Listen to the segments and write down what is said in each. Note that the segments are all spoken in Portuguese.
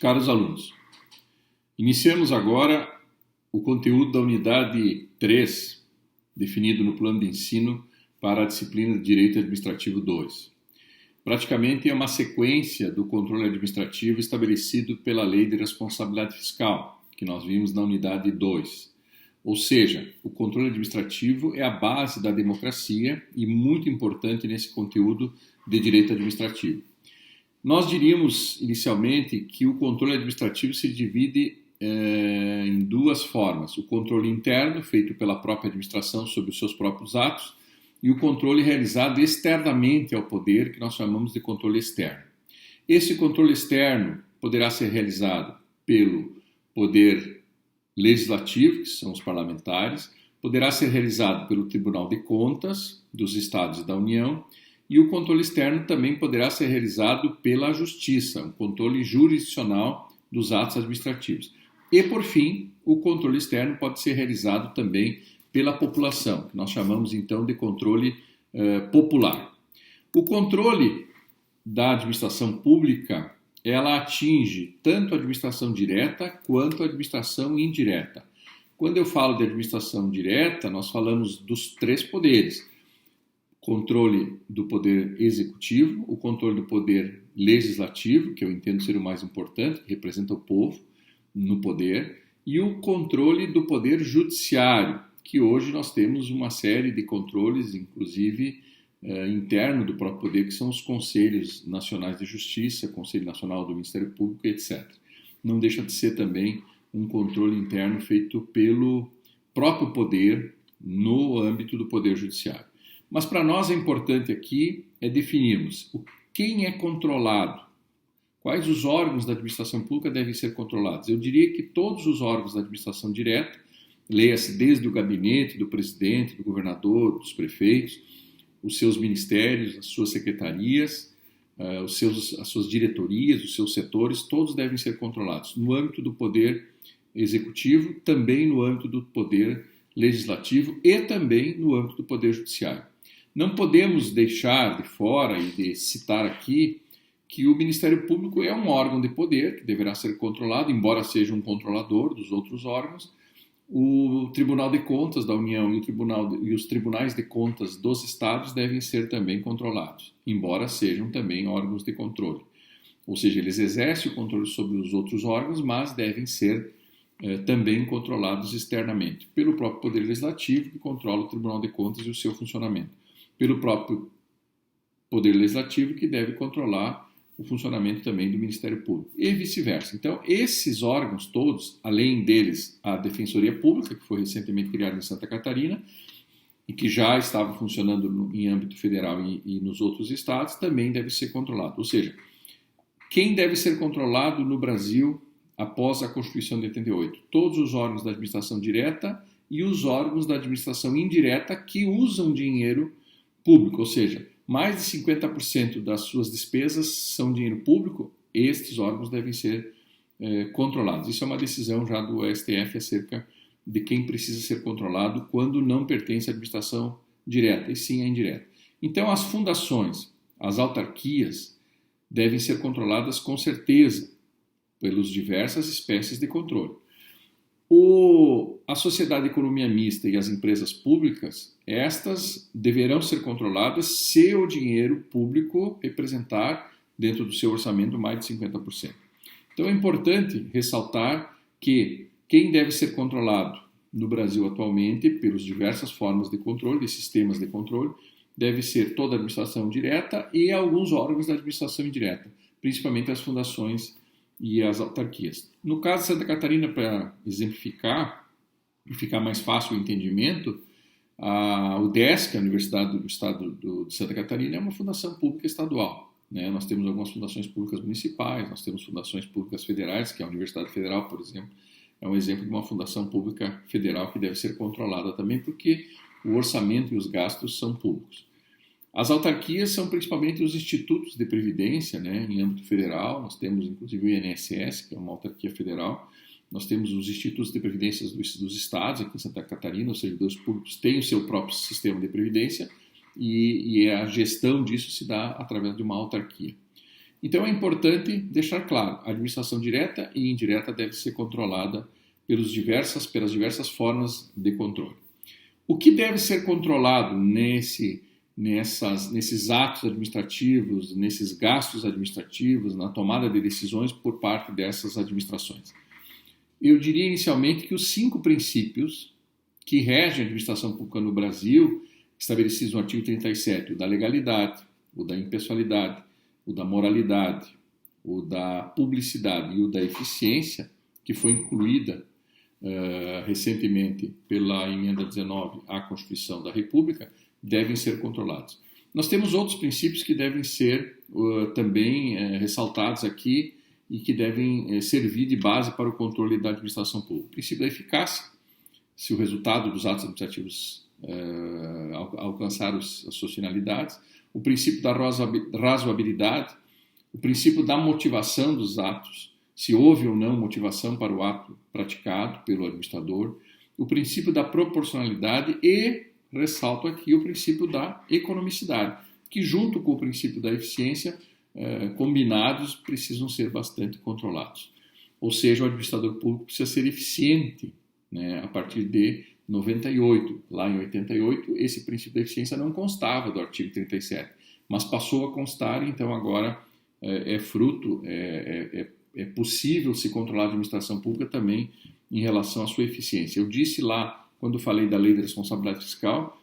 Caros alunos, iniciamos agora o conteúdo da unidade 3, definido no plano de ensino para a disciplina de Direito Administrativo 2. Praticamente é uma sequência do controle administrativo estabelecido pela Lei de Responsabilidade Fiscal, que nós vimos na unidade 2. Ou seja, o controle administrativo é a base da democracia e muito importante nesse conteúdo de direito administrativo. Nós diríamos inicialmente que o controle administrativo se divide em duas formas: o controle interno, feito pela própria administração sobre os seus próprios atos, e o controle realizado externamente ao poder, que nós chamamos de controle externo. Esse controle externo poderá ser realizado pelo poder legislativo, que são os parlamentares, poderá ser realizado pelo Tribunal de Contas dos Estados e da União, e o controle externo também poderá ser realizado pela Justiça, um controle jurisdicional dos atos administrativos. E, por fim, o controle externo pode ser realizado também pela população, que nós chamamos então de controle popular. O controle da administração pública, ela atinge tanto a administração direta quanto a administração indireta. Quando eu falo de administração direta, nós falamos dos três poderes: controle do poder executivo, o controle do poder legislativo, que eu entendo ser o mais importante, que representa o povo no poder, e o controle do poder judiciário, que hoje nós temos uma série de controles, inclusive interno do próprio poder, que são os Conselhos Nacionais de Justiça, Conselho Nacional do Ministério Público, etc. Não deixa de ser também um controle interno feito pelo próprio poder no âmbito do poder judiciário. Mas para nós é importante aqui definirmos quem é controlado, quais os órgãos da administração pública devem ser controlados. Eu diria que todos os órgãos da administração direta, leia-se desde o gabinete do presidente, do governador, dos prefeitos, os seus ministérios, as suas secretarias, as suas diretorias, os seus setores, todos devem ser controlados no âmbito do poder executivo, também no âmbito do poder legislativo e também no âmbito do poder judiciário. Não podemos deixar de fora e de citar aqui que o Ministério Público é um órgão de poder que deverá ser controlado, embora seja um controlador dos outros órgãos. O Tribunal de Contas da União e os tribunais de contas dos estados devem ser também controlados, embora sejam também órgãos de controle. Ou seja, eles exercem o controle sobre os outros órgãos, mas devem ser também controlados externamente, pelo próprio Poder Legislativo, que controla o Tribunal de Contas e o seu funcionamento, pelo próprio Poder Legislativo, que deve controlar o funcionamento também do Ministério Público, e vice-versa. Então, esses órgãos todos, além deles a Defensoria Pública, que foi recentemente criada em Santa Catarina, e que já estava funcionando em âmbito federal e nos outros estados, também deve ser controlado. Ou seja, quem deve ser controlado no Brasil após a Constituição de 88? Todos os órgãos da administração direta e os órgãos da administração indireta que usam dinheiro público, ou seja, mais de 50% das suas despesas são dinheiro público. Estes órgãos devem ser controlados. Isso é uma decisão já do STF acerca de quem precisa ser controlado quando não pertence à administração direta, e sim à indireta. Então, as fundações, as autarquias, devem ser controladas com certeza pelas diversas espécies de controle. A sociedade de economia mista e as empresas públicas, estas deverão ser controladas se o dinheiro público representar dentro do seu orçamento mais de 50%. Então é importante ressaltar que quem deve ser controlado no Brasil atualmente pelas diversas formas de controle, de sistemas de controle, deve ser toda a administração direta e alguns órgãos da administração indireta, principalmente as fundações e as autarquias. No caso de Santa Catarina, para exemplificar e ficar mais fácil o entendimento, a UDESC, a Universidade do Estado de Santa Catarina, é uma fundação pública estadual. Nós temos algumas fundações públicas municipais, nós temos fundações públicas federais, que é a Universidade Federal, por exemplo, é um exemplo de uma fundação pública federal que deve ser controlada também, porque o orçamento e os gastos são públicos. As autarquias são principalmente os institutos de previdência, em âmbito federal. Nós temos, inclusive, o INSS, que é uma autarquia federal. Nós temos os institutos de previdência dos estados, aqui em Santa Catarina. Os servidores públicos têm o seu próprio sistema de previdência e a gestão disso se dá através de uma autarquia. Então é importante deixar claro, a administração direta e indireta deve ser controlada pelas diversas formas de controle. O que deve ser controlado nesses atos administrativos, nesses gastos administrativos, na tomada de decisões por parte dessas administrações? Eu diria inicialmente que os 5 princípios que regem a administração pública no Brasil, estabelecidos no artigo 37, o da legalidade, o da impessoalidade, o da moralidade, o da publicidade e o da eficiência, que foi incluída recentemente pela emenda 19 à Constituição da República, devem ser controlados. Nós temos outros princípios que devem ser também ressaltados aqui e que devem servir de base para o controle da administração pública. O princípio da eficácia, se o resultado dos atos administrativos alcançar as suas finalidades, o princípio da razoabilidade, o princípio da motivação dos atos, se houve ou não motivação para o ato praticado pelo administrador, o princípio da proporcionalidade e, ressalto aqui, o princípio da economicidade, que junto com o princípio da eficiência, combinados, precisam ser bastante controlados. Ou seja, o administrador público precisa ser eficiente, né, a partir de 98. Lá em 88, esse princípio da eficiência não constava do artigo 37, mas passou a constar, então agora é possível se controlar a administração pública também em relação à sua eficiência. Eu disse lá, quando falei da Lei da Responsabilidade Fiscal,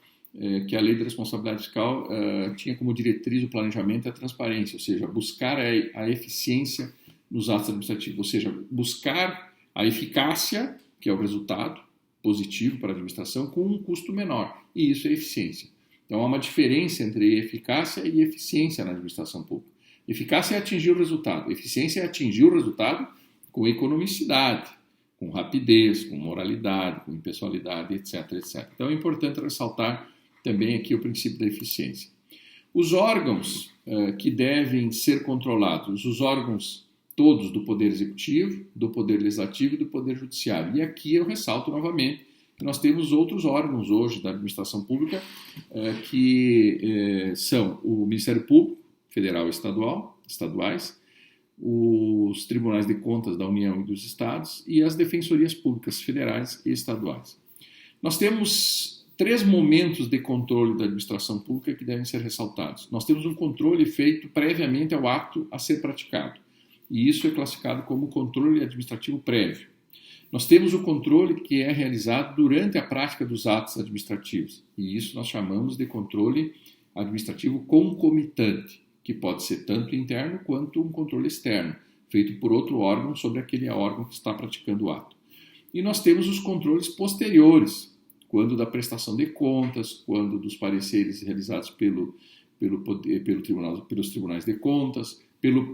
que a Lei da Responsabilidade Fiscal tinha como diretriz o planejamento e a transparência, ou seja, buscar a eficiência nos atos administrativos, ou seja, buscar a eficácia, que é o resultado positivo para a administração, com um custo menor, e isso é eficiência. Então há uma diferença entre eficácia e eficiência na administração pública. Eficácia é atingir o resultado, eficiência é atingir o resultado com economicidade, com rapidez, com moralidade, com impessoalidade, etc, etc. Então é importante ressaltar também aqui o princípio da eficiência. Os órgãos que devem ser controlados, os órgãos todos do Poder Executivo, do Poder Legislativo e do Poder Judiciário. E aqui eu ressalto novamente que nós temos outros órgãos hoje da administração pública que são o Ministério Público Federal e estaduais, os Tribunais de Contas da União e dos Estados e as Defensorias Públicas Federais e Estaduais. Nós temos 3 momentos de controle da administração pública que devem ser ressaltados. Nós temos um controle feito previamente ao ato a ser praticado, e isso é classificado como controle administrativo prévio. Nós temos o controle que é realizado durante a prática dos atos administrativos, e isso nós chamamos de controle administrativo concomitante, que pode ser tanto interno quanto um controle externo, feito por outro órgão sobre aquele órgão que está praticando o ato. E nós temos os controles posteriores, quando da prestação de contas, quando dos pareceres realizados pelos tribunais de contas,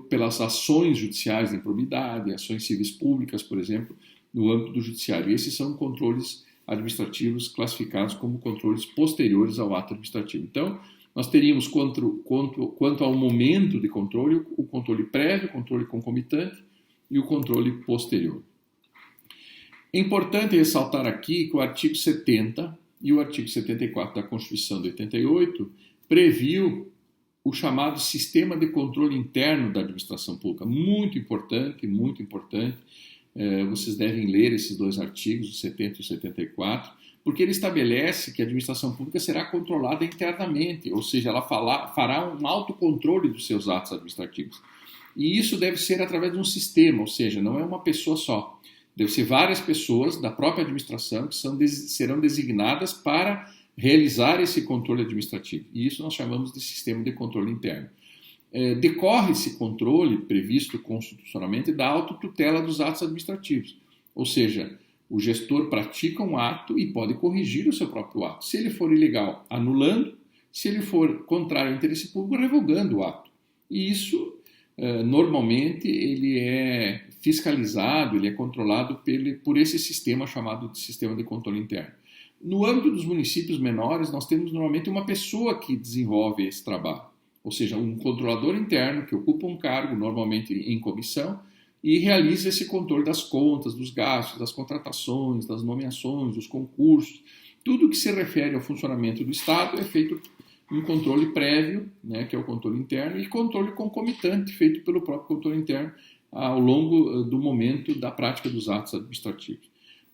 pelas ações judiciais de improbidade, ações civis públicas, por exemplo, no âmbito do judiciário. Esses são controles administrativos classificados como controles posteriores ao ato administrativo. Então, nós teríamos, quanto ao momento de controle, o controle prévio, o controle concomitante e o controle posterior. É importante ressaltar aqui que o artigo 70 e o artigo 74 da Constituição de 88 previu o chamado sistema de controle interno da administração pública. Muito importante, muito importante. Vocês devem ler esses 2 artigos, o 70 e o 74, porque ele estabelece que a administração pública será controlada internamente, ou seja, ela fará um autocontrole dos seus atos administrativos. E isso deve ser através de um sistema, ou seja, não é uma pessoa só. Deve ser várias pessoas da própria administração que serão designadas para realizar esse controle administrativo. E isso nós chamamos de sistema de controle interno. Decorre esse controle previsto constitucionalmente da autotutela dos atos administrativos. Ou seja, o gestor pratica um ato e pode corrigir o seu próprio ato. Se ele for ilegal, anulando. Se ele for contrário ao interesse público, revogando o ato. E isso, normalmente, ele é fiscalizado, ele é controlado por esse sistema chamado de sistema de controle interno. No âmbito dos municípios menores, nós temos normalmente uma pessoa que desenvolve esse trabalho, ou seja, um controlador interno que ocupa um cargo, normalmente em comissão, e realiza esse controle das contas, dos gastos, das contratações, das nomeações, dos concursos. Tudo que se refere ao funcionamento do Estado é feito um controle prévio, né, que é o controle interno, e controle concomitante, feito pelo próprio controle interno ao longo do momento da prática dos atos administrativos.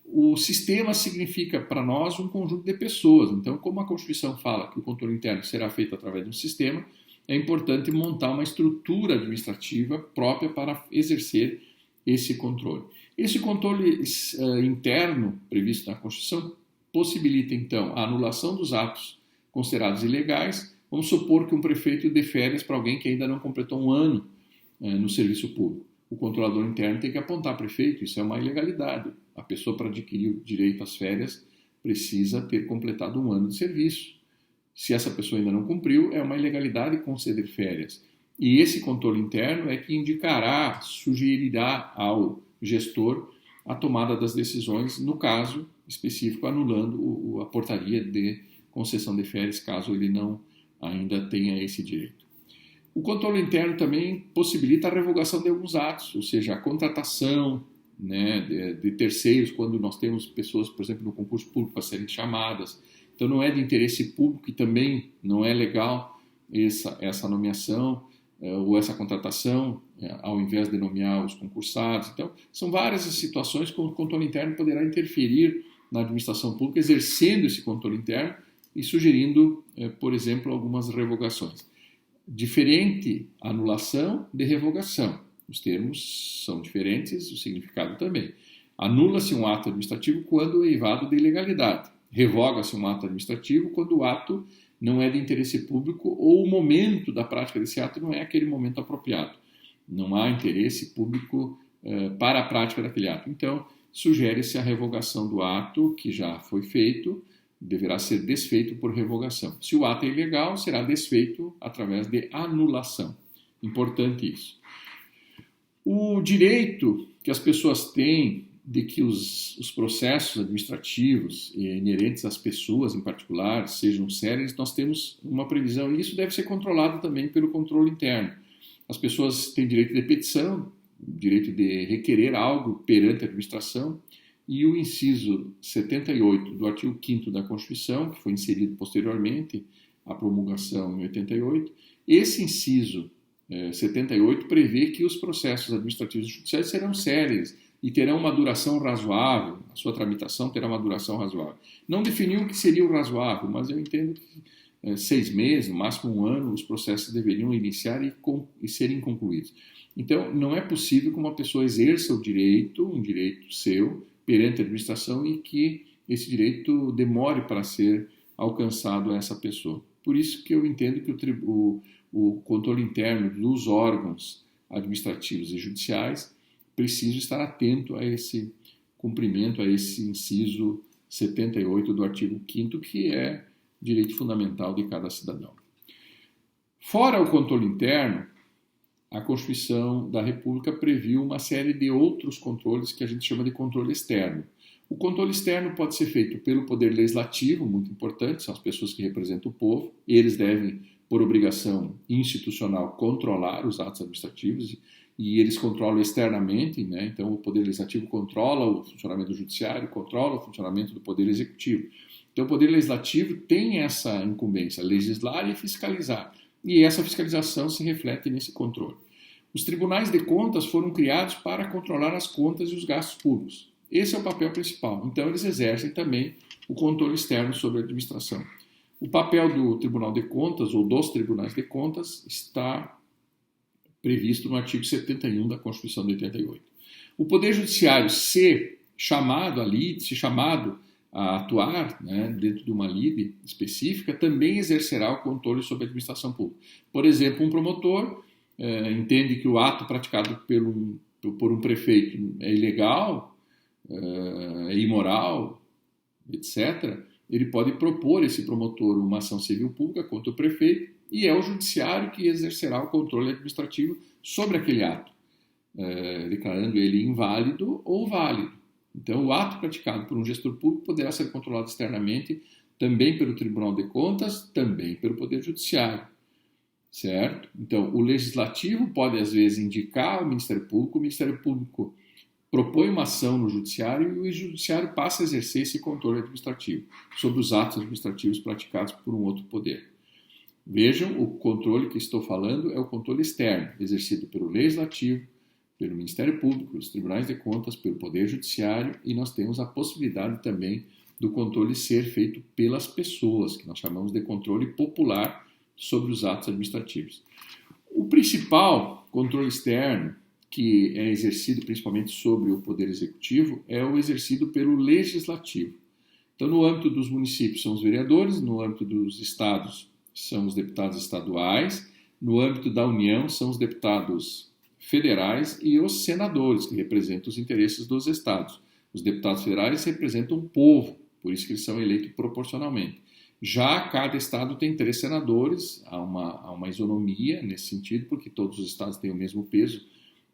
O sistema significa para nós um conjunto de pessoas. Então, como a Constituição fala que o controle interno será feito através de um sistema, é importante montar uma estrutura administrativa própria para exercer esse controle. Esse controle interno previsto na Constituição possibilita, então, a anulação dos atos considerados ilegais. Vamos supor que um prefeito dê férias para alguém que ainda não completou um ano no serviço público. O controlador interno tem que apontar prefeito, isso é uma ilegalidade. A pessoa, para adquirir o direito às férias, precisa ter completado um ano de serviço. Se essa pessoa ainda não cumpriu, é uma ilegalidade conceder férias. E esse controle interno é que indicará, sugerirá ao gestor a tomada das decisões, no caso específico, anulando a portaria de concessão de férias, caso ele não ainda tenha esse direito. O controle interno também possibilita a revogação de alguns atos, ou seja, a contratação, né, de terceiros, quando nós temos pessoas, por exemplo, no concurso público a serem chamadas. Então não é de interesse público e também não é legal essa nomeação ou essa contratação, ao invés de nomear os concursados. Então, são várias as situações que o controle interno poderá interferir na administração pública, exercendo esse controle interno e sugerindo, por exemplo, algumas revogações. Diferente anulação de revogação. Os termos são diferentes, o significado também. Anula-se um ato administrativo quando é eivado de ilegalidade. Revoga-se um ato administrativo quando o ato não é de interesse público ou o momento da prática desse ato não é aquele momento apropriado. Não há interesse público para a prática daquele ato. Então, sugere-se a revogação do ato que já foi feito, deverá ser desfeito por revogação. Se o ato é ilegal, será desfeito através de anulação. Importante isso. O direito que as pessoas têm de que os processos administrativos inerentes às pessoas em particular sejam sérios, nós temos uma previsão e isso deve ser controlado também pelo controle interno. As pessoas têm direito de petição, direito de requerer algo perante a administração, e o inciso 78 do artigo 5º da Constituição, que foi inserido posteriormente à promulgação em 88, esse inciso 78 prevê que os processos administrativos e judiciais serão céleres e terão uma duração razoável, a sua tramitação terá uma duração razoável. Não definiu o que seria o razoável, mas eu entendo que 6 meses, no máximo um ano, os processos deveriam iniciar e serem concluídos. Então, não é possível que uma pessoa exerça o direito, um direito seu, perante a administração e que esse direito demore para ser alcançado a essa pessoa. Por isso que eu entendo que o controle interno dos órgãos administrativos e judiciais precisa estar atento a esse cumprimento, a esse inciso 78 do artigo 5º, que é direito fundamental de cada cidadão. Fora o controle interno, a Constituição da República previu uma série de outros controles que a gente chama de controle externo. O controle externo pode ser feito pelo Poder Legislativo, muito importante, são as pessoas que representam o povo, eles devem, por obrigação institucional, controlar os atos administrativos e eles controlam externamente, né? Então o Poder Legislativo controla o funcionamento do Judiciário, controla o funcionamento do Poder Executivo. Então o Poder Legislativo tem essa incumbência, legislar e fiscalizar, e essa fiscalização se reflete nesse controle. Os tribunais de contas foram criados para controlar as contas e os gastos públicos. Esse é o papel principal. Então, eles exercem também o controle externo sobre a administração. O papel do Tribunal de Contas, ou dos Tribunais de Contas, está previsto no artigo 71 da Constituição de 88. O Poder Judiciário, se chamado a atuar, né, dentro de uma lide específica, também exercerá o controle sobre a administração pública. Por exemplo, um promotor entende que o ato praticado por um prefeito é ilegal, é imoral, etc., ele pode propor esse promotor uma ação civil pública contra o prefeito e é o judiciário que exercerá o controle administrativo sobre aquele ato, declarando ele inválido ou válido. Então, o ato praticado por um gestor público poderá ser controlado externamente também pelo Tribunal de Contas, também pelo Poder Judiciário. Certo? Então, o Legislativo pode, às vezes, indicar ao Ministério Público, o Ministério Público propõe uma ação no Judiciário e o Judiciário passa a exercer esse controle administrativo sobre os atos administrativos praticados por um outro poder. Vejam, o controle que estou falando é o controle externo, exercido pelo Legislativo, pelo Ministério Público, pelos Tribunais de Contas, pelo Poder Judiciário, e nós temos a possibilidade também do controle ser feito pelas pessoas, que nós chamamos de controle popular sobre os atos administrativos. O principal controle externo, que é exercido principalmente sobre o Poder Executivo, é o exercido pelo Legislativo. Então, no âmbito dos municípios são os vereadores, no âmbito dos estados são os deputados estaduais, no âmbito da União são os deputados federais e os senadores, que representam os interesses dos estados. Os deputados federais representam o povo, por isso que eles são eleitos proporcionalmente. Já cada estado tem 3 senadores, há uma isonomia nesse sentido, porque todos os estados têm o mesmo peso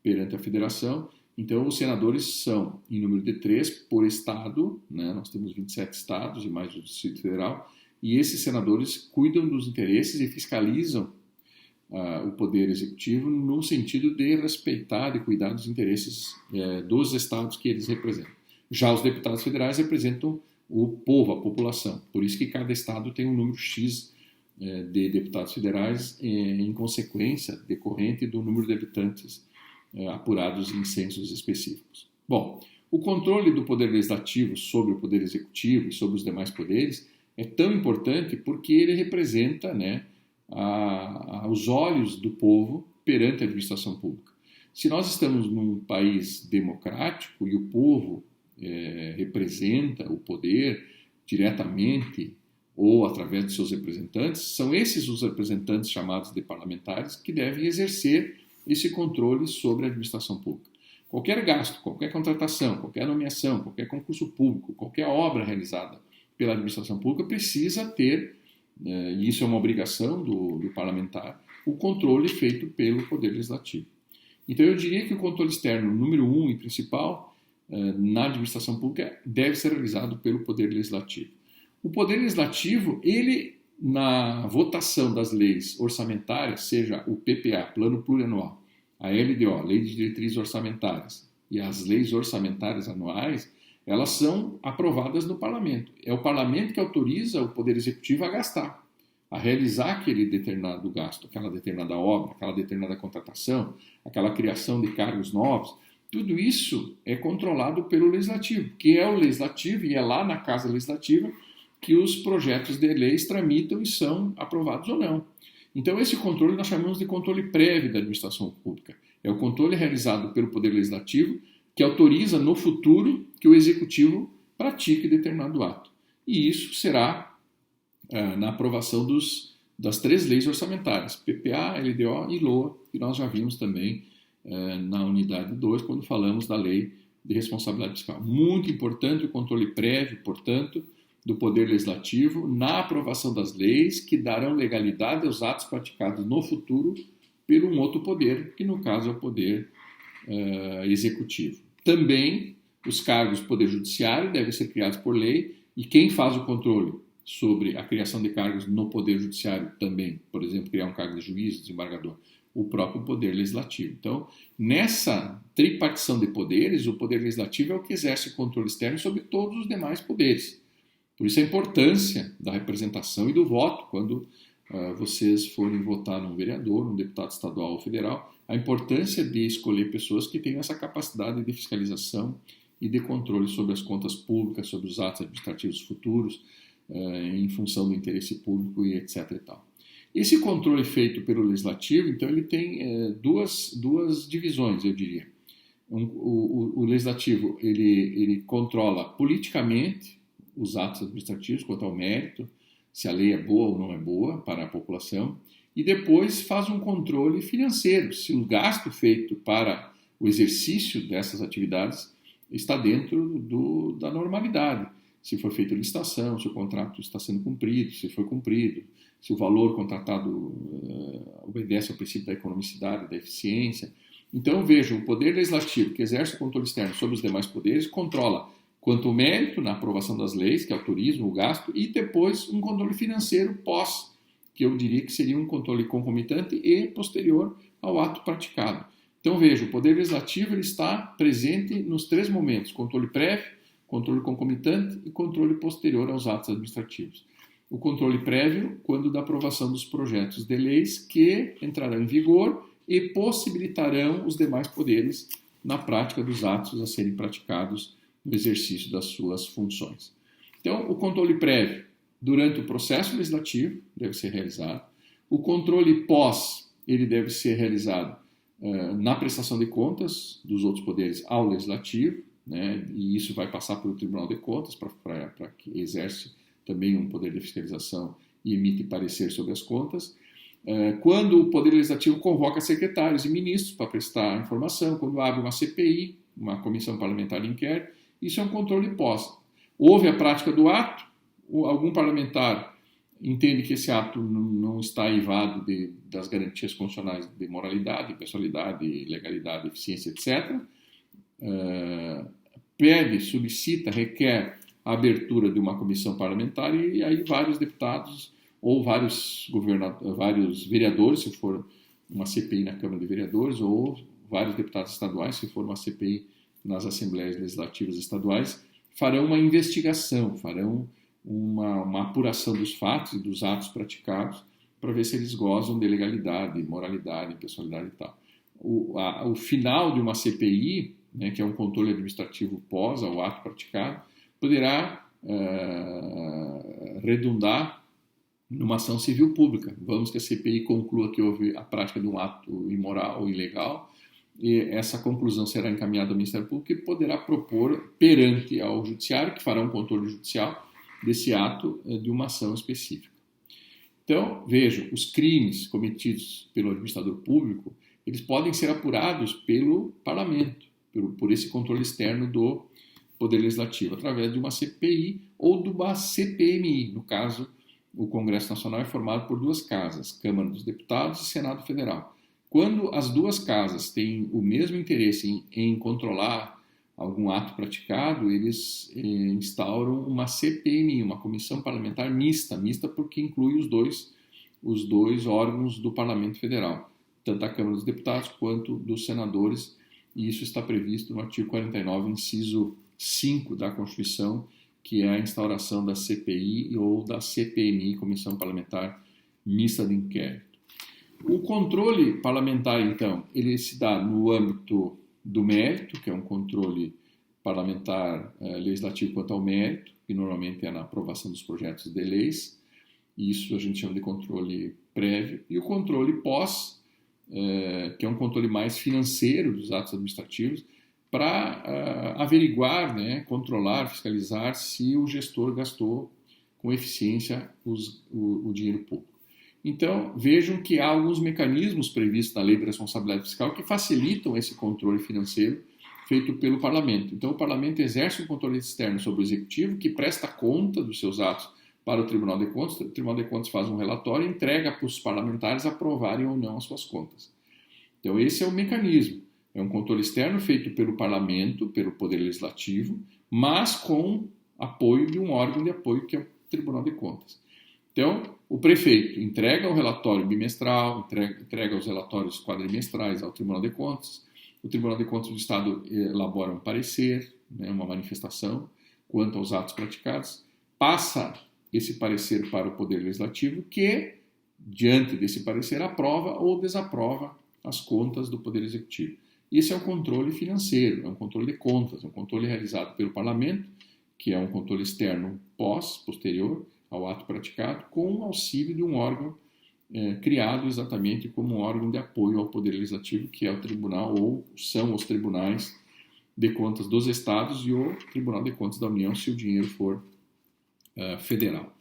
perante a federação. Então, os senadores são, em número de 3 por estado, né? Nós temos 27 estados e mais o Distrito Federal, e esses senadores cuidam dos interesses e fiscalizam o Poder Executivo no sentido de respeitar e cuidar dos interesses dos estados que eles representam. Já os deputados federais representam o povo, a população. Por isso que cada estado tem um número X de deputados federais em consequência decorrente do número de habitantes apurados em censos específicos. Bom, o controle do Poder Legislativo sobre o Poder Executivo e sobre os demais poderes é tão importante porque ele representa, né, aos olhos do povo perante a administração pública. Se nós estamos num país democrático e o povo representa o poder diretamente ou através de seus representantes, são esses os representantes chamados de parlamentares que devem exercer esse controle sobre a administração pública. Qualquer gasto, qualquer contratação, qualquer nomeação, qualquer concurso público, qualquer obra realizada pela administração pública precisa ter, e isso é uma obrigação do parlamentar, o controle feito pelo Poder Legislativo. Então eu diria que o controle externo número 1 e principal na administração pública deve ser realizado pelo Poder Legislativo. O Poder Legislativo, ele, na votação das leis orçamentárias, seja o PPA, Plano Plurianual, a LDO, Lei de Diretrizes Orçamentárias, e as leis orçamentárias anuais, elas são aprovadas no Parlamento. É o Parlamento que autoriza o Poder Executivo a gastar, a realizar aquele determinado gasto, aquela determinada obra, aquela determinada contratação, aquela criação de cargos novos. Tudo isso é controlado pelo Legislativo, que é o Legislativo, e é lá na Casa Legislativa que os projetos de leis tramitam e são aprovados ou não. Então, esse controle nós chamamos de controle prévio da administração pública. É o controle realizado pelo Poder Legislativo que autoriza no futuro que o Executivo pratique determinado ato. E isso será na aprovação das 3 leis orçamentárias, PPA, LDO e LOA, que nós já vimos também na unidade 2, quando falamos da Lei de Responsabilidade Fiscal. Muito importante o controle prévio, portanto, do Poder Legislativo na aprovação das leis que darão legalidade aos atos praticados no futuro pelo um outro poder, que no caso é o Poder Executivo. Também os cargos do Poder Judiciário devem ser criados por lei, e quem faz o controle sobre a criação de cargos no Poder Judiciário também, por exemplo, criar um cargo de juiz, desembargador, o próprio Poder Legislativo. Então, nessa tripartição de poderes, o Poder Legislativo é o que exerce o controle externo sobre todos os demais poderes. Por isso a importância da representação e do voto, quando vocês forem votar num vereador, num deputado estadual ou federal, a importância de escolher pessoas que tenham essa capacidade de fiscalização e de controle sobre as contas públicas, sobre os atos administrativos futuros, em função do interesse público e etc. e tal. Esse controle feito pelo Legislativo, então, ele tem duas divisões, eu diria. O Legislativo, ele controla politicamente os atos administrativos quanto ao mérito, se a lei é boa ou não é boa para a população, e depois faz um controle financeiro, se o gasto feito para o exercício dessas atividades está dentro da normalidade. Se foi feita licitação, se o contrato está sendo cumprido, se foi cumprido, se o valor contratado obedece ao princípio da economicidade, da eficiência. Então, vejam, o Poder Legislativo, que exerce o controle externo sobre os demais poderes, controla quanto ao mérito na aprovação das leis, que autorizam o gasto, e depois um controle financeiro pós, que eu diria que seria um controle concomitante e posterior ao ato praticado. Então, veja, o Poder Legislativo ele está presente nos 3 momentos: controle prévio, controle concomitante e controle posterior aos atos administrativos. O controle prévio, quando da aprovação dos projetos de leis que entrarão em vigor e possibilitarão os demais poderes na prática dos atos a serem praticados no exercício das suas funções. Então, o controle prévio, durante o processo legislativo, deve ser realizado. O controle pós, ele deve ser realizado na prestação de contas dos outros poderes ao legislativo, né? E isso vai passar pelo Tribunal de Contas, para que exerce também um poder de fiscalização e emite parecer sobre as contas. Quando o Poder Legislativo convoca secretários e ministros para prestar informação, quando abre uma CPI, uma comissão parlamentar de inquérito, isso é um controle pós. Houve a prática do ato, algum parlamentar entende que esse ato não está aivado das garantias constitucionais de moralidade, pessoalidade, legalidade, eficiência, etc., pede, solicita, requer a abertura de uma comissão parlamentar e aí vários deputados ou vários vereadores, se for uma CPI na Câmara de Vereadores, ou vários deputados estaduais, se for uma CPI nas Assembleias Legislativas Estaduais, farão uma investigação, farão uma apuração dos fatos e dos atos praticados para ver se eles gozam de legalidade, moralidade, pessoalidade e tal. O final de uma CPI, né, que é um controle administrativo pós ao ato praticado, poderá redundar numa ação civil pública. Vamos que a CPI conclua que houve a prática de um ato imoral ou ilegal, e essa conclusão será encaminhada ao Ministério Público e poderá propor perante ao Judiciário, que fará um controle judicial desse ato de uma ação específica. Então, vejam, os crimes cometidos pelo administrador público, eles podem ser apurados pelo Parlamento, por esse controle externo do Poder Legislativo, através de uma CPI ou de uma CPMI. No caso, o Congresso Nacional é formado por duas casas, Câmara dos Deputados e Senado Federal. Quando as duas casas têm o mesmo interesse em controlar algum ato praticado, eles instauram uma CPMI, uma Comissão Parlamentar Mista porque inclui os dois órgãos do Parlamento Federal, tanto a Câmara dos Deputados quanto dos senadores, e isso está previsto no artigo 49, inciso 5 da Constituição, que é a instauração da CPI ou da CPMI, Comissão Parlamentar Mista de Inquérito. O controle parlamentar, então, ele se dá no âmbito do mérito, que é um controle parlamentar legislativo quanto ao mérito, que normalmente é na aprovação dos projetos de leis, isso a gente chama de controle prévio, e o controle pós, que é um controle mais financeiro dos atos administrativos, para averiguar, né, controlar, fiscalizar se o gestor gastou com eficiência o dinheiro público. Então, vejam que há alguns mecanismos previstos na Lei de Responsabilidade Fiscal que facilitam esse controle financeiro feito pelo Parlamento. Então, o Parlamento exerce um controle externo sobre o Executivo, que presta conta dos seus atos para o Tribunal de Contas. O Tribunal de Contas faz um relatório e entrega para os parlamentares aprovarem ou não as suas contas. Então, esse é o mecanismo. É um controle externo feito pelo Parlamento, pelo Poder Legislativo, mas com apoio de um órgão de apoio que é o Tribunal de Contas. Então, o prefeito entrega o relatório bimestral, entrega os relatórios quadrimestrais ao Tribunal de Contas. O Tribunal de Contas do Estado elabora um parecer, né, uma manifestação quanto aos atos praticados, passa esse parecer para o Poder Legislativo, que, diante desse parecer, aprova ou desaprova as contas do Poder Executivo. Esse é o controle financeiro, é um controle de contas, é um controle realizado pelo Parlamento, que é um controle externo posterior ao ato praticado, com o auxílio de um órgão criado exatamente como um órgão de apoio ao Poder Legislativo, que é o Tribunal, ou são os Tribunais de Contas dos Estados e o Tribunal de Contas da União, se o dinheiro for federal.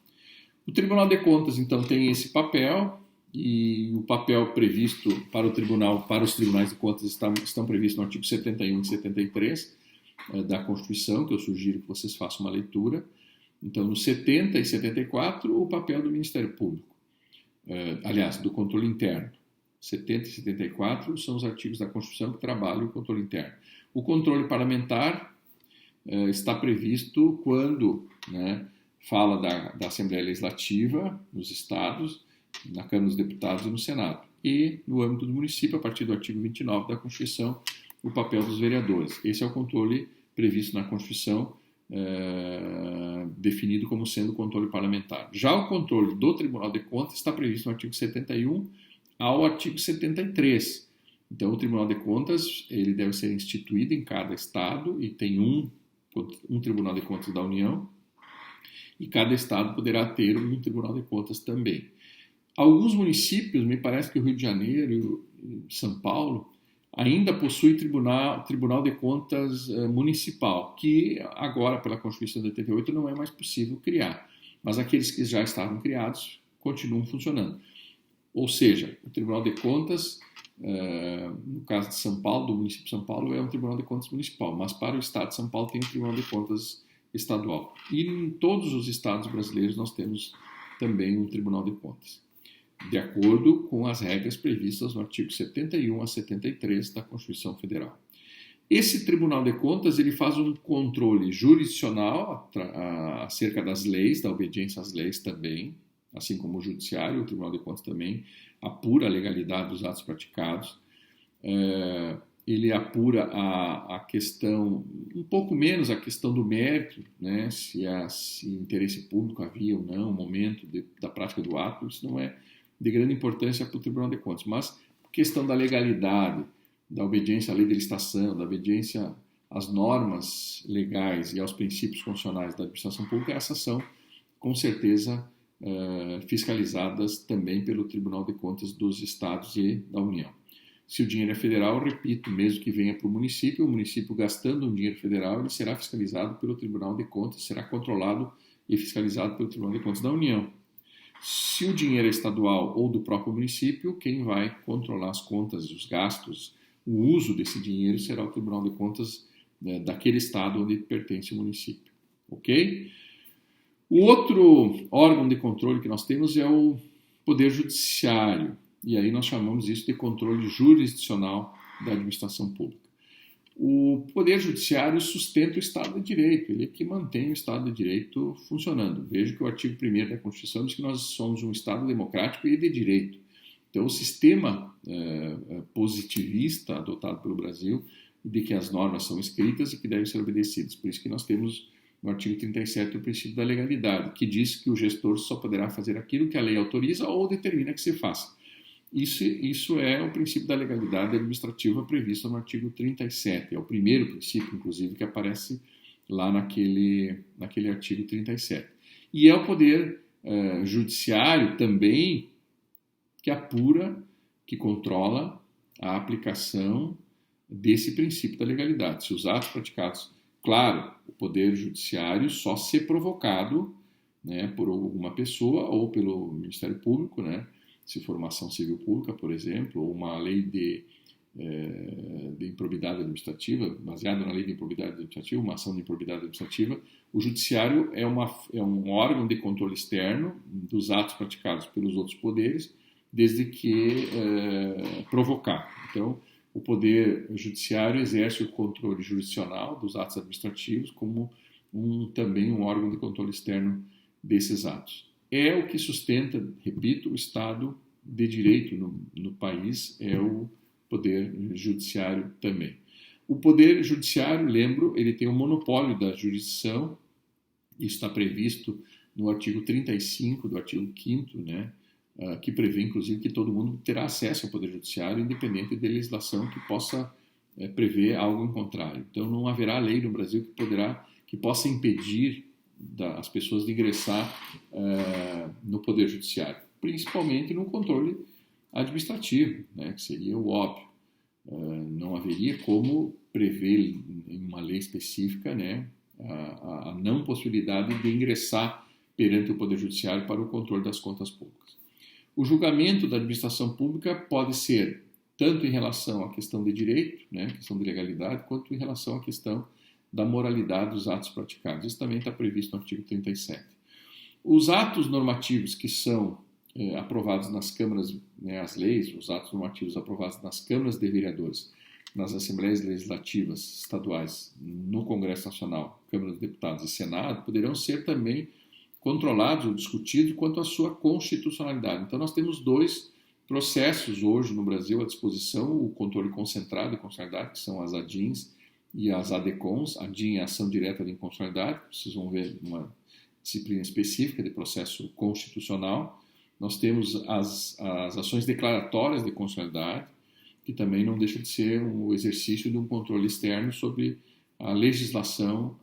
O Tribunal de Contas, então, tem esse papel, e o papel previsto para os tribunais de contas estão previstos no artigo 71 e 73 da Constituição, que eu sugiro que vocês façam uma leitura. Então, no 70 e 74, o papel do Ministério Público, aliás, do controle interno. 70 e 74 são os artigos da Constituição que trabalham o controle interno. O controle parlamentar está previsto quando, né, fala da Assembleia Legislativa nos estados, na Câmara dos Deputados e no Senado. E, no âmbito do município, a partir do artigo 29 da Constituição, o papel dos vereadores. Esse é o controle previsto na Constituição definido como sendo controle parlamentar. Já o controle do Tribunal de Contas está previsto no artigo 71 ao artigo 73. Então, o Tribunal de Contas ele deve ser instituído em cada estado e tem um Tribunal de Contas da União e cada estado poderá ter um Tribunal de Contas também. Alguns municípios, me parece que o Rio de Janeiro e São Paulo, ainda possui Tribunal de Contas municipal, que agora, pela Constituição de 88, não é mais possível criar. Mas aqueles que já estavam criados continuam funcionando. Ou seja, o Tribunal de Contas, no caso de São Paulo, do município de São Paulo, é um Tribunal de Contas municipal, mas para o Estado de São Paulo tem um Tribunal de Contas estadual. E em todos os estados brasileiros nós temos também um Tribunal de Contas, de acordo com as regras previstas no artigo 71 a 73 da Constituição Federal. Esse Tribunal de Contas ele faz um controle jurisdicional acerca das leis, da obediência às leis também, assim como o Judiciário. O Tribunal de Contas também apura a legalidade dos atos praticados. Ele apura a questão, um pouco menos a questão do mérito, né? Se interesse público havia ou não, o momento da prática do ato, isso não é de grande importância para o Tribunal de Contas, mas a questão da legalidade, da obediência à lei de licitação, da obediência às normas legais e aos princípios constitucionais da administração pública, essas são, com certeza, fiscalizadas também pelo Tribunal de Contas dos Estados e da União. Se o dinheiro é federal, repito, mesmo que venha para o município gastando um dinheiro federal, ele será fiscalizado pelo Tribunal de Contas, será controlado e fiscalizado pelo Tribunal de Contas da União. Se o dinheiro é estadual ou do próprio município, quem vai controlar as contas, os gastos, o uso desse dinheiro será o Tribunal de Contas daquele estado onde pertence o município. Ok? O outro órgão de controle que nós temos é o Poder Judiciário, e aí nós chamamos isso de controle jurisdicional da administração pública. O Poder Judiciário sustenta o Estado de Direito, ele é que mantém o Estado de Direito funcionando. Veja que o artigo 1º da Constituição diz que nós somos um Estado democrático e de direito. Então, o sistema positivista adotado pelo Brasil, de que as normas são escritas e que devem ser obedecidas. Por isso que nós temos no artigo 37 o princípio da legalidade, que diz que o gestor só poderá fazer aquilo que a lei autoriza ou determina que se faça. Isso é o princípio da legalidade administrativa previsto no artigo 37. É o primeiro princípio, inclusive, que aparece lá naquele artigo 37. E é o Poder Judiciário também que apura, que controla a aplicação desse princípio da legalidade. Se os atos praticados, claro, o Poder Judiciário só se provocado, né, por alguma pessoa ou pelo Ministério Público, né, se for uma ação civil pública, por exemplo, ou uma lei de improbidade administrativa, baseada na lei de improbidade administrativa, uma ação de improbidade administrativa, o Judiciário é um órgão de controle externo dos atos praticados pelos outros poderes, desde que provocado. Então, o Poder Judiciário exerce o controle jurisdicional dos atos administrativos como também um órgão de controle externo desses atos. É o que sustenta, repito, o Estado de Direito no país, é o Poder Judiciário também. O Poder Judiciário, lembro, ele tem o monopólio da jurisdição, isso está previsto no artigo 35 do artigo 5º, né, que prevê, inclusive, que todo mundo terá acesso ao Poder Judiciário, independente de legislação que possa prever algo em contrário. Então, não haverá lei no Brasil que possa impedir as pessoas de ingressar no Poder Judiciário, principalmente no controle administrativo, né, que seria o óbvio. Não haveria como prever em uma lei específica, né, a não possibilidade de ingressar perante o Poder Judiciário para o controle das contas públicas. O julgamento da administração pública pode ser tanto em relação à questão de direito, né, questão de legalidade, quanto em relação à questão da moralidade dos atos praticados. Isso também está previsto no artigo 37. Os atos normativos que são aprovados nas câmaras, né, as leis, os atos normativos aprovados nas câmaras de vereadores, nas assembleias legislativas estaduais, no Congresso Nacional, Câmara dos Deputados e Senado, poderão ser também controlados ou discutidos quanto à sua constitucionalidade. Então, nós temos dois processos hoje no Brasil à disposição, o controle concentrado de constitucionalidade, que são as ADINs, e as ADCONs, a DIN é Ação Direta de Inconstitucionalidade, vocês vão ver uma disciplina específica de processo constitucional. Nós temos as ações declaratórias de constitucionalidade, que também não deixa de ser o exercício de um controle externo sobre a legislação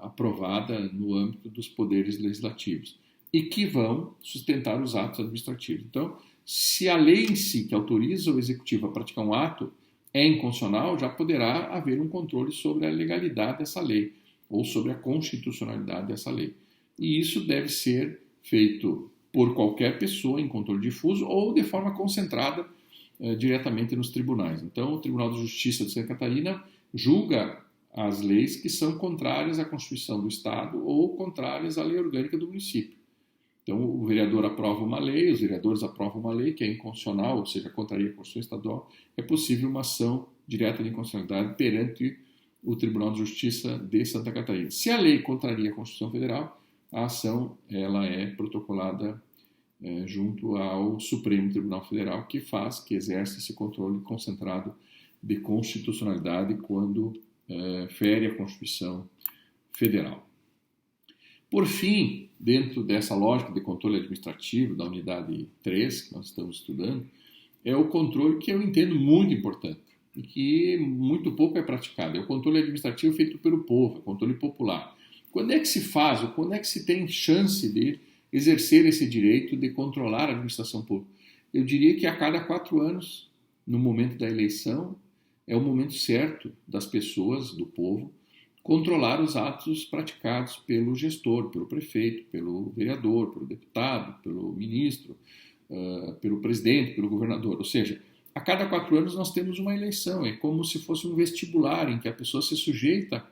aprovada no âmbito dos poderes legislativos e que vão sustentar os atos administrativos. Então, se a lei em si que autoriza o executivo a praticar um ato é inconstitucional, já poderá haver um controle sobre a legalidade dessa lei ou sobre a constitucionalidade dessa lei. E isso deve ser feito por qualquer pessoa em controle difuso ou de forma concentrada diretamente nos tribunais. Então, o Tribunal de Justiça de Santa Catarina julga as leis que são contrárias à Constituição do Estado ou contrárias à lei orgânica do município. Então, o vereador aprova uma lei, os vereadores aprovam uma lei que é inconstitucional, ou seja, contraria a Constituição Estadual, é possível uma ação direta de inconstitucionalidade perante o Tribunal de Justiça de Santa Catarina. Se a lei contraria a Constituição Federal, a ação ela é protocolada junto ao Supremo Tribunal Federal, que exerce esse controle concentrado de constitucionalidade quando fere a Constituição Federal. Por fim, dentro dessa lógica de controle administrativo da unidade 3, que nós estamos estudando, é o controle que eu entendo muito importante e que muito pouco é praticado. É o controle administrativo feito pelo povo, o controle popular. Quando é que se faz, ou quando é que se tem chance de exercer esse direito de controlar a administração pública? Eu diria que a cada 4 anos, no momento da eleição, é o momento certo das pessoas, do povo, controlar os atos praticados pelo gestor, pelo prefeito, pelo vereador, pelo deputado, pelo ministro, pelo presidente, pelo governador. Ou seja, a cada 4 anos nós temos uma eleição, é como se fosse um vestibular em que a pessoa se sujeita,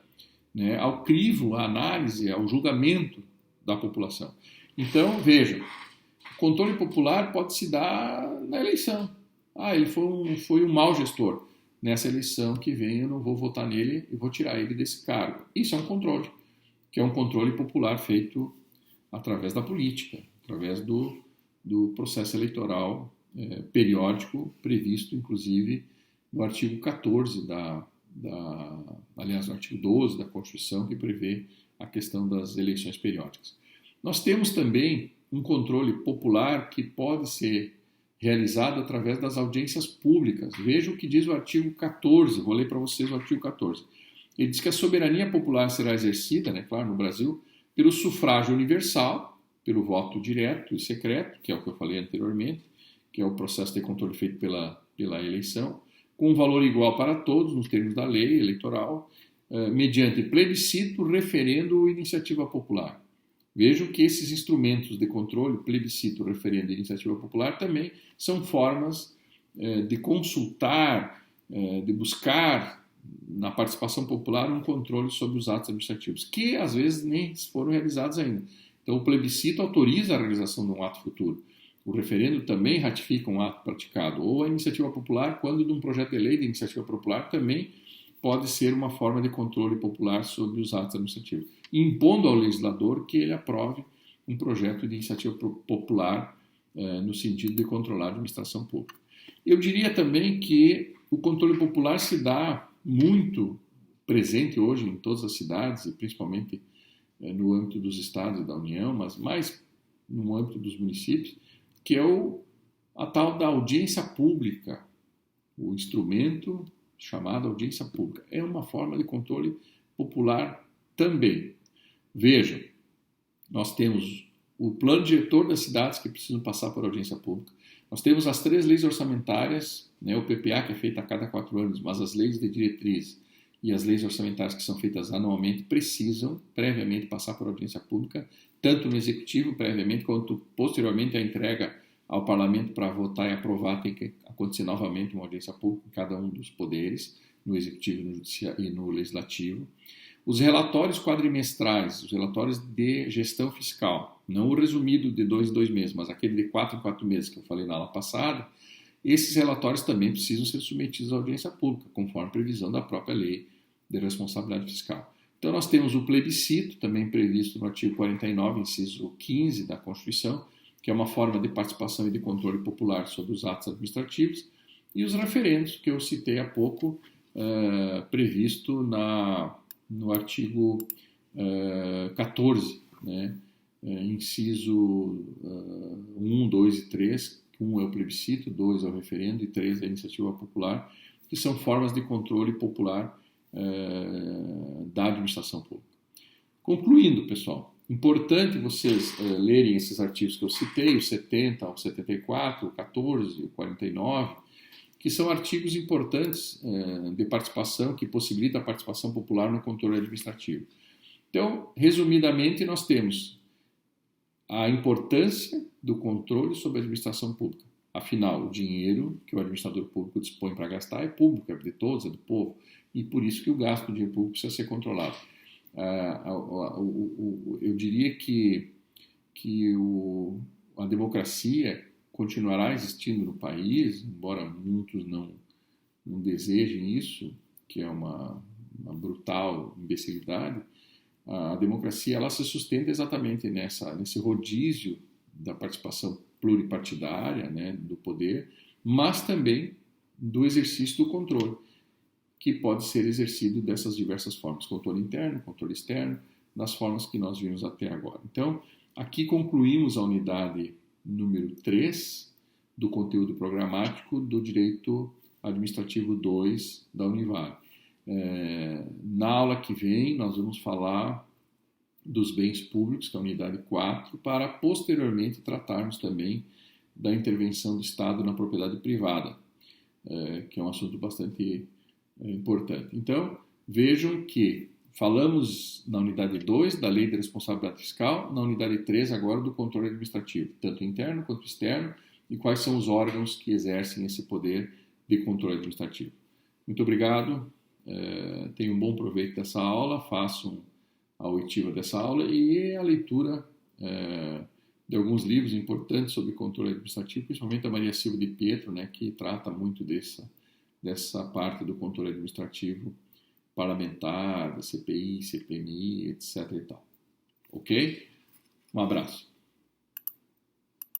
né, ao crivo, à análise, ao julgamento da população. Então, veja, o controle popular pode se dar na eleição. Ele foi um mau gestor. Nessa eleição que vem eu não vou votar nele e vou tirar ele desse cargo. Isso é um controle, que é um controle popular feito através da política, através do processo eleitoral periódico, previsto inclusive no artigo 14 aliás, no artigo 12 da Constituição, que prevê a questão das eleições periódicas. Nós temos também um controle popular que pode ser realizado através das audiências públicas. Veja o que diz o artigo 14, vou ler para vocês o artigo 14. Ele diz que a soberania popular será exercida, né, claro, no Brasil, pelo sufrágio universal, pelo voto direto e secreto, que é o que eu falei anteriormente, que é o processo de controle feito pela eleição, com um valor igual para todos, nos termos da lei eleitoral, mediante plebiscito, referendo ou iniciativa popular. Vejam que esses instrumentos de controle, plebiscito, referendo e iniciativa popular, também são formas de consultar, de buscar na participação popular um controle sobre os atos administrativos, que às vezes nem foram realizados ainda. Então, o plebiscito autoriza a realização de um ato futuro. O referendo também ratifica um ato praticado. Ou a iniciativa popular, quando de um projeto de lei de iniciativa popular, também pode ser uma forma de controle popular sobre os atos administrativos, impondo ao legislador que ele aprove um projeto de iniciativa popular no sentido de controlar a administração pública. Eu diria também que o controle popular se dá muito presente hoje em todas as cidades, e principalmente no âmbito dos estados e da União, mas mais no âmbito dos municípios, que é a tal da audiência pública, o instrumento chamado audiência pública. É uma forma de controle popular também. Vejam, nós temos o plano diretor das cidades que precisam passar por audiência pública. Nós temos as 3 leis orçamentárias, né, o PPA, que é feito a cada 4 anos, mas as leis de diretriz e as leis orçamentárias que são feitas anualmente precisam previamente passar por audiência pública, tanto no Executivo previamente, quanto posteriormente a entrega ao Parlamento para votar e aprovar. Tem que acontecer novamente uma audiência pública em cada um dos poderes, no Executivo e no Legislativo. Os relatórios quadrimestrais, os relatórios de gestão fiscal, não o resumido de 2 em 2 meses, mas aquele de 4 em 4 meses que eu falei na aula passada, esses relatórios também precisam ser submetidos à audiência pública, conforme a previsão da própria lei de responsabilidade fiscal. Então nós temos o plebiscito, também previsto no artigo 49, inciso 15 da Constituição, que é uma forma de participação e de controle popular sobre os atos administrativos, e os referendos, que eu citei há pouco, previsto no artigo 14, né? Inciso 1, 2 e 3, 1 é o plebiscito, 2 é o referendo e 3 é a iniciativa popular, que são formas de controle popular da administração pública. Concluindo, pessoal, importante vocês lerem esses artigos que eu citei, o 70, o 74, o 14, o 49, que são artigos importantes de participação, que possibilitam a participação popular no controle administrativo. Então, resumidamente, nós temos a importância do controle sobre a administração pública. Afinal, o dinheiro que o administrador público dispõe para gastar é público, é de todos, é do povo, e por isso que o gasto do dinheiro público precisa ser controlado. Eu diria que a democracia continuará existindo no país, embora muitos não desejem isso, que é uma brutal imbecilidade. A democracia ela se sustenta exatamente nesse rodízio da participação pluripartidária, né, do poder, mas também do exercício do controle, que pode ser exercido dessas diversas formas, controle interno, controle externo, nas formas que nós vimos até agora. Então, aqui concluímos a unidade número 3 do conteúdo programático do Direito Administrativo 2 da Univale. Na aula que vem, nós vamos falar dos bens públicos, que é a unidade 4, para posteriormente tratarmos também da intervenção do Estado na propriedade privada, que é um assunto bastante importante. Então, vejam que falamos na unidade 2 da Lei de Responsabilidade Fiscal, na unidade 3 agora do controle administrativo, tanto interno quanto externo, e quais são os órgãos que exercem esse poder de controle administrativo. Muito obrigado, tenham um bom proveito dessa aula, façam a oitiva dessa aula e a leitura de alguns livros importantes sobre controle administrativo, principalmente a Maria Silva de Pietro, né, que trata muito dessa parte do controle administrativo parlamentar, da CPI, CPMI, etc. e tal. Ok? Um abraço.